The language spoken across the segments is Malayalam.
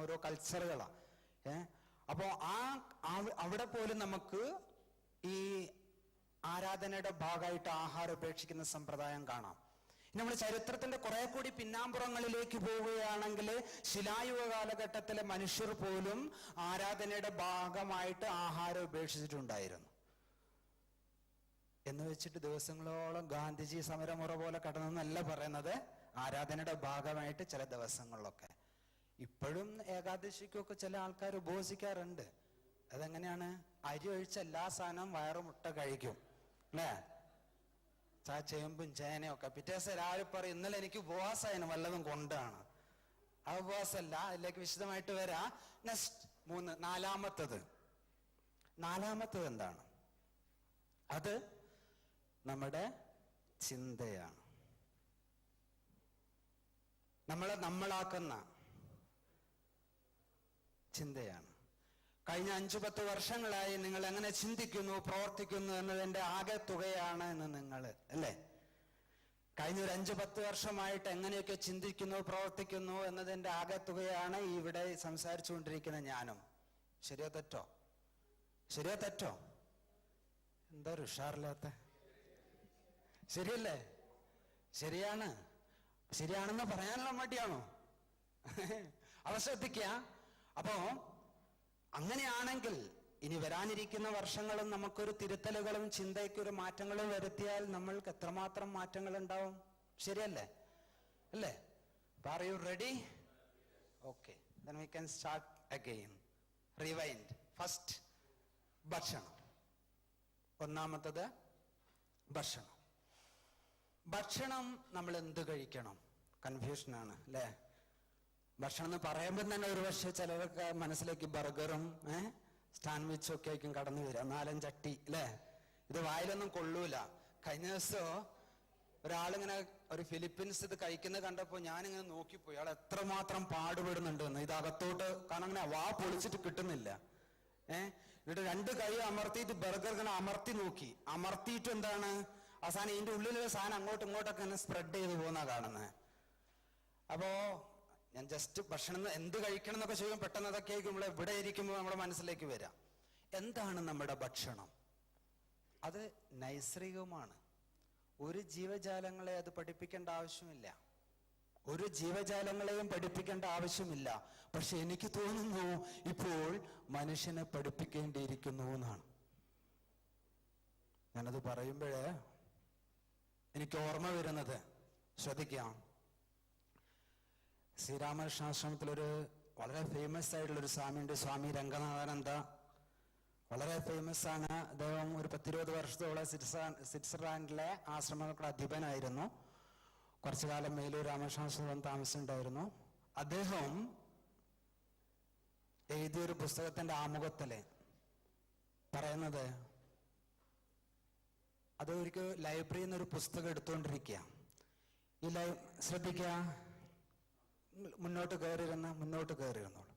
ഓരോ കൾച്ചറുകളാണ്. അപ്പോൾ അവിടെ പോലും നമുക്ക് ഈ ആരാധനയുടെ ഭാഗമായിട്ട് ആഹാരം ഉപേക്ഷിക്കുന്ന സമ്പ്രദായം കാണാം. നമ്മൾ ചരിത്രത്തിന്റെ കുറെ കൂടി പിന്നാമ്പുറങ്ങളിലേക്ക് പോവുകയാണെങ്കിൽ ശിലായുഗ കാലഘട്ടത്തിലെ മനുഷ്യർ പോലും ആരാധനയുടെ ഭാഗമായിട്ട് ആഹാരം ഉപേക്ഷിച്ചിട്ടുണ്ടായിരുന്നു. എന്ന് വെച്ചിട്ട് ദിവസങ്ങളോളം ഗാന്ധിജി സമരമുറ പോലെ കടന്നെന്നല്ല പറയുന്നത്, ആരാധനയുടെ ഭാഗമായിട്ട് ചില ദിവസങ്ങളിലൊക്കെ. ഇപ്പോഴും ഏകാദശിക്കൊക്കെ ചില ആൾക്കാർ ഉപവസിക്കാറുണ്ട്. അതെങ്ങനെയാണ്? അരി ഒഴിച്ച എല്ലാ സാധനവും വയറുമുട്ട കഴിക്കും അല്ലേ? ചേമ്പും ചേനയും ഒക്കെ. പിറ്റേ ദിവസം രാവിലെ പറയും ഇന്നലെ എനിക്ക് ഉപവാസമായിരുന്നു വല്ലതും കൊണ്ടാണ്. ആ ഉപവാസമല്ല, അതിലേക്ക് വിശദമായിട്ട് വരാം. നെക്സ്റ്റ് നാലാമത്തത് എന്താണ്? അത് നമ്മുടെ ചിന്തയാണ്. നമ്മളാക്കുന്ന ചിന്തയാണ്. കഴിഞ്ഞ 5-10 വർഷങ്ങളായി നിങ്ങൾ എങ്ങനെ ചിന്തിക്കുന്നു, പ്രവർത്തിക്കുന്നു എന്നതിൻ്റെ ആകെ തുകയാണ് എന്ന് നിങ്ങൾ അല്ലേ? കഴിഞ്ഞ ഒരു 5-10 വർഷമായിട്ട് എങ്ങനെയൊക്കെ ചിന്തിക്കുന്നു, പ്രവർത്തിക്കുന്നു എന്നതിൻ്റെ ആകെ തുകയാണ് ഇവിടെ സംസാരിച്ചുകൊണ്ടിരിക്കുന്ന ഞാനും. ശരിയോ തെറ്റോ? എന്താ ഒരു ഉഷാറില്ലാത്ത? ശരിയല്ലേ? ശരിയാണെന്ന് പറയാനുള്ള മടിയാണോ? അവ ശ്രദ്ധിക്കുക. അപ്പോ അങ്ങനെയാണെങ്കിൽ ഇനി വരാനിരിക്കുന്ന വർഷങ്ങളും നമുക്കൊരു തിരുത്തലുകളും ചിന്തയ്ക്കൊരു മാറ്റങ്ങളും വരുത്തിയാൽ നമ്മൾക്ക് എത്രമാത്രം മാറ്റങ്ങൾ ഉണ്ടാവും? ശരിയല്ലേ? അല്ലേ? Are you ready? Okay, then we can start again. Rewind. First ഭക്ഷണം. ഒന്നാമത്തത് ഭക്ഷണം നമ്മൾ എന്ത് കഴിക്കണം? കൺഫ്യൂഷനാണ് അല്ലേ? ഭക്ഷണം എന്ന് പറയുമ്പോൾ തന്നെ ഒരുപക്ഷെ ചിലർക്ക് മനസ്സിലേക്ക് ബർഗറും സാൻഡ്വിച്ചും ഒക്കെ ആയിരിക്കും കടന്നു വരിക. 4-5 അട്ടി അല്ലേ? ഇത് വായിലൊന്നും കൊള്ളൂല. കഴിഞ്ഞ ദിവസം ഒരാളിങ്ങനെ ഒരു ഫിലിപ്പീൻസ് ഇത് കഴിക്കുന്നത് കണ്ടപ്പോൾ ഞാനിങ്ങനെ നോക്കിപ്പോയി, അയാൾ എത്രമാത്രം പാടുപെടുന്നുണ്ടെന്ന്. ഇത് അകത്തോട്ട് കാരണം അങ്ങനെ വാ പൊളിച്ചിട്ട് കിട്ടുന്നില്ല. എന്നിട്ട് 2 കൈ അമർത്തിയിട്ട് ബർഗർ ഇങ്ങനെ അമർത്തിയിട്ട് എന്താണ് ആ സാധനം ഇതിന്റെ ഉള്ളിലുള്ള സാധനം അങ്ങോട്ടും ഇങ്ങോട്ടൊക്കെ ഇങ്ങനെ സ്പ്രെഡ് ചെയ്ത് പോകുന്ന കാണുന്നത്. അപ്പോ ഞാൻ ജസ്റ്റ് ഭക്ഷണം എന്ത് കഴിക്കണം എന്നൊക്കെ ചോദിക്കും. പെട്ടെന്ന് അതൊക്കെ നമ്മൾ ഇവിടെ ഇരിക്കുമ്പോൾ നമ്മുടെ മനസ്സിലേക്ക് വരാം. എന്താണ് നമ്മുടെ ഭക്ഷണം? അത് നൈസർഗികമാണ്. ഒരു ജീവജാലങ്ങളെ അത് പഠിപ്പിക്കേണ്ട ആവശ്യമില്ല. ഒരു ജീവജാലങ്ങളെയും പഠിപ്പിക്കേണ്ട ആവശ്യമില്ല. പക്ഷെ എനിക്ക് തോന്നുന്നു ഇപ്പോൾ മനുഷ്യനെ പഠിപ്പിക്കേണ്ടിയിരിക്കുന്നു എന്നാണ്. ഞാനത് പറയുമ്പോഴേ എനിക്ക് ഓർമ്മ വരുന്നത്, ശ്രദ്ധിക്കാം, ശ്രീരാമകൃഷ്ണാശ്രമത്തിലൊരു വളരെ ഫേമസ് ആയിട്ടുള്ളൊരു സ്വാമിയുണ്ട്, സ്വാമി രംഗനാഥാനന്ദ. വളരെ ഫേമസ് ആണ് അദ്ദേഹം. ഒരു 10-20 വർഷത്തോളം സ്വിറ്റ്സർലാൻഡിലെ ആശ്രമങ്ങളുടെ അധിപനായിരുന്നു. കുറച്ചു കാലം മേലൂർ രാമകൃഷ്ണാശ്രമം താമസിച്ചിട്ടുണ്ടായിരുന്നു. അദ്ദേഹം എഴുതിയൊരു പുസ്തകത്തിന്റെ ആമുഖത്തില് പറയുന്നത്, അത് ഒരിക്കൽ ലൈബ്രറിയിൽ നിന്ന് ഒരു പുസ്തകം എടുത്തുകൊണ്ടിരിക്കുക. ശ്രദ്ധിക്കുക, മുന്നോട്ട് കയറിയിരുന്നോളൂ.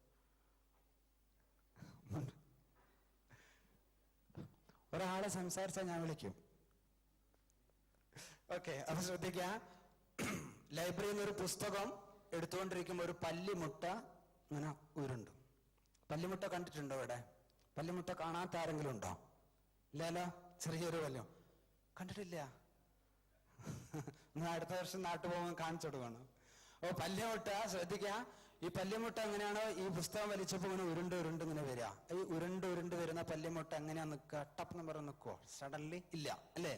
ഒരാളെ സംസാരിച്ചാൽ ഞാൻ വിളിക്കും. ഓക്കെ, അപ്പൊ ശ്രദ്ധിക്കുക. ലൈബ്രറിയിൽ നിന്ന് ഒരു പുസ്തകം എടുത്തുകൊണ്ടിരിക്കുമ്പോൾ ഒരു പല്ലിമുട്ട ഇങ്ങനെ ഉരുണ്ടു. പല്ലിമുട്ട കണ്ടിട്ടുണ്ടോ ഇവിടെ? പല്ലിമുട്ട കാണാത്ത ആരെങ്കിലും ഉണ്ടോ? ഇല്ലല്ലോ. ചെറിയൊരു പല്ലും കണ്ടിട്ടില്ല. അടുത്ത വർഷം നാട്ടു പോകുമ്പോൾ കാണിച്ചു കൊടുക്കണം. ഓ, പല്ലിമുട്ട. ശ്രദ്ധിക്കുക, ഈ പല്ലിമുട്ട എങ്ങനെയാണോ ഈ പുസ്തകം വലിച്ചപ്പോൾ ഇങ്ങനെ ഉരുണ്ട് ഇങ്ങനെ വരിക. ഈ ഉരുണ്ട് വരുന്ന പല്ലിമുട്ട എങ്ങനെയാ നിൽക്കുക? ടപ്പ് എന്ന് പറഞ്ഞ് നിൽക്കുവോ? സഡൻലി ഇല്ല അല്ലേ?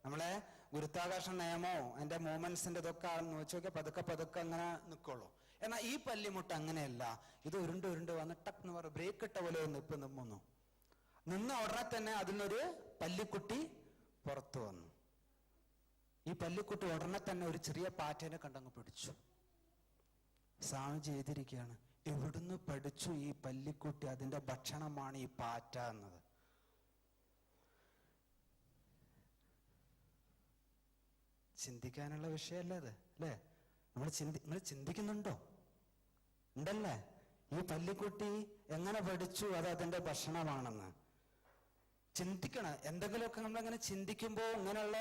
നമ്മളെ ഗുരുത്വാകർഷണ നിയമോ അതിന്റെ മൂവ്മെന്റ്സിന്റെ ഇതൊക്കെ നോക്കി നോക്കിയാൽ പതുക്കെ അങ്ങനെ നിൽക്കുള്ളൂ. എന്നാൽ ഈ പല്ലിമുട്ട അങ്ങനെയല്ല. ഇത് ഉരുണ്ട് വന്ന് ടപ്പ് എന്ന് പറഞ്ഞ് ബ്രേക്ക് ഇട്ട പോലെ നിന്നു. നിന്ന ഉടനെ തന്നെ അതിനൊരു പല്ലിക്കുട്ടി പുറത്തു വന്നു. ഈ പല്ലിക്കുട്ടി ഉടനെ തന്നെ ഒരു ചെറിയ പാറ്റേനെ കണ്ടങ്ങ് പിടിച്ചു. സ്വാമി ചെയ്തിരിക്കുകയാണ്, എവിടുന്ന് പഠിച്ചു ഈ പല്ലിക്കുട്ടി? അതിന്റെ ഭക്ഷണമാണ് ഈ പാറ്റ എന്നത്. ചിന്തിക്കാനുള്ള വിഷയമല്ലേ അത്? അല്ലേ? നിങ്ങൾ ചിന്തിക്കുന്നുണ്ടോ? ഉണ്ടല്ലേ? ഈ പല്ലിക്കുട്ടി എങ്ങനെ പഠിച്ചു അത് അതിന്റെ ഭക്ഷണമാണെന്ന്? ചിന്തിക്കണം. എന്തെങ്കിലുമൊക്കെ നമ്മളങ്ങനെ ചിന്തിക്കുമ്പോൾ ഇങ്ങനെയുള്ള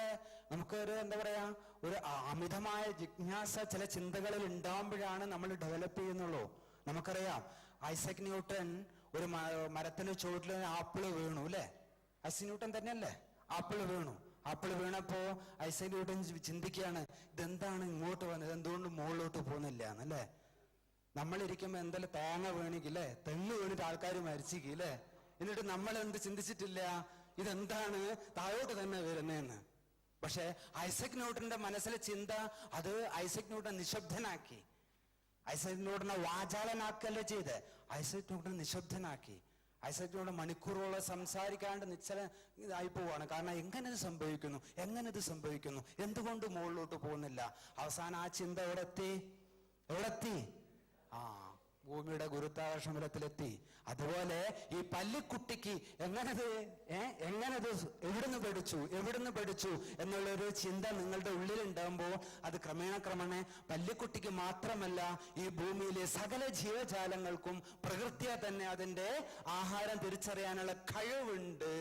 നമുക്കൊരു എന്താ പറയാ, ഒരു അമിതമായ ജിജ്ഞാസ ചില ചിന്തകളിൽ ഉണ്ടാകുമ്പോഴാണ് നമ്മൾ ഡെവലപ്പ് ചെയ്യുന്നുള്ളൂ. നമുക്കറിയാം ഐസക് ന്യൂട്ടൻ ഒരു മരത്തിന് ചുവട്ടിൽ ആപ്പിള് വീണു അല്ലെ? ഐസക് ന്യൂട്ടൻ തന്നെയല്ലേ? ആപ്പിള് വീണപ്പോ ഐസക് ന്യൂട്ടൻ ചിന്തിക്കുകയാണ്, ഇതെന്താണ് ഇങ്ങോട്ട് വന്നത്, എന്തുകൊണ്ട് മുകളിലോട്ട് പോകുന്നില്ല എന്നല്ലേ? നമ്മളിരിക്കുമ്പോ എന്തെല്ലാം തേങ്ങ വീണിക്കില്ലേ, തെങ്ങ് വീണിട്ട് ആൾക്കാർ മരിച്ചില്ലേ, എന്നിട്ട് നമ്മൾ എന്ത് ചിന്തിച്ചിട്ടില്ല, ഇതെന്താണ് താഴോട്ട് തന്നെ വരുന്നതെന്ന്. പക്ഷെ ഐസക് ന്യൂട്ടന്റെ മനസ്സിലെ ചിന്ത അത് ഐസക് ന്യൂട്ടൻ നിശബ്ദനാക്കി. ഐസക് ന്യൂട്ടനെ വാചാലനാക്കല്ലേ ചെയ്ത്, ഐസക് ന്യൂട്ടൻ നിശബ്ദനാക്കി. ഐസക് ന്യൂട്ടൻ മണിക്കൂറുകളോളം സംസാരിക്കാണ്ട് നിശ്ചല ഇതായി പോവാണ്. കാരണം എങ്ങനെ ഇത് സംഭവിക്കുന്നു, എന്തുകൊണ്ട് മുകളിലോട്ട് പോകുന്നില്ല? അവസാനം ആ ചിന്ത എവിടെത്തി? ഭൂമിയുടെ ഗുരുത്വാകർഷണ ബലത്തിലെത്തി. അതുപോലെ ഈ പല്ലിക്കുട്ടിക്ക് എങ്ങനത് എവിടുന്ന് പഠിച്ചു എന്നുള്ളൊരു ചിന്ത നിങ്ങളുടെ ഉള്ളിലുണ്ടാകുമ്പോൾ അത് ക്രമേണ പല്ലിക്കുട്ടിക്ക് മാത്രമല്ല ഈ ഭൂമിയിലെ സകല ജീവജാലങ്ങൾക്കും പ്രകൃതിയെ തന്നെ അതിന്റെ ആഹാരം തിരിച്ചറിയാനുള്ള കഴിവുണ്ട്.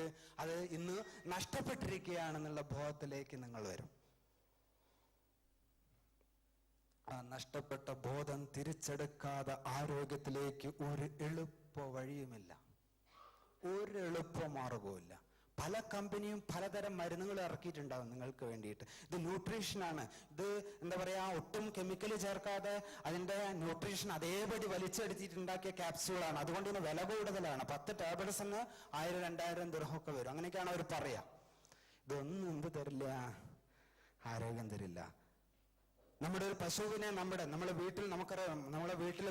അത് ഇന്ന് നഷ്ടപ്പെട്ടിരിക്കുകയാണെന്നുള്ള ബോധത്തിലേക്ക് നിങ്ങൾ വരും. ആ നഷ്ടപ്പെട്ട ബോധം തിരിച്ചെടുക്കാതെ ആരോഗ്യത്തിലേക്ക് ഒരു എളുപ്പ വഴിയുമില്ല, ഒരു എളുപ്പ മാർഗവുമില്ല. പല കമ്പനിയും പലതരം മരുന്നുകൾ ഇറക്കിയിട്ടുണ്ടാവും നിങ്ങൾക്ക് വേണ്ടിയിട്ട്. ഇത് ന്യൂട്രീഷനാണ്, ഇത് എന്താ പറയാ, ഒട്ടും കെമിക്കൽ ചേർക്കാതെ അതിന്റെ ന്യൂട്രീഷൻ അതേപടി വലിച്ചെടുത്തിട്ടുണ്ടാക്കിയ ക്യാപ്സ്യൂളാണ്. അതുകൊണ്ട് ഇതിന് വില കൂടുതലാണ്. 10 ടാബ്ലറ്റ്സിന് 1000-2000 ദിർഹമൊക്കെ വരും. അങ്ങനെയൊക്കെയാണ് അവർ പറയാ. ഇതൊന്നും എന്ത് തരില്ല, ആരോഗ്യം തരില്ല. നമ്മുടെ ഒരു പശുവിനെ നമ്മുടെ വീട്ടിൽ നമുക്കറിയാം, നമ്മളെ വീട്ടിൽ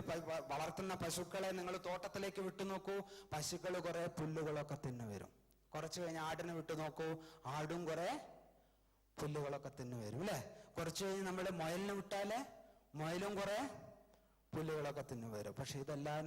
വളർത്തുന്ന പശുക്കളെ നിങ്ങൾ തോട്ടത്തിലേക്ക് വിട്ടു നോക്കൂ, പശുക്കൾ കുറെ പുല്ലുകളൊക്കെ തിന്നു വരും. കുറച്ച് കഴിഞ്ഞ് ആടിനെ വിട്ടു നോക്കൂ, ആടും കുറെ പുല്ലുകളൊക്കെ തിന്നു വരും അല്ലെ? കുറച്ച് കഴിഞ്ഞ് നമ്മുടെ മുയലിനെ വിട്ടാല് മുയലും കുറെ പുല്ലുകളൊക്കെ തിന്നു വരും. പക്ഷെ ഇതെല്ലാം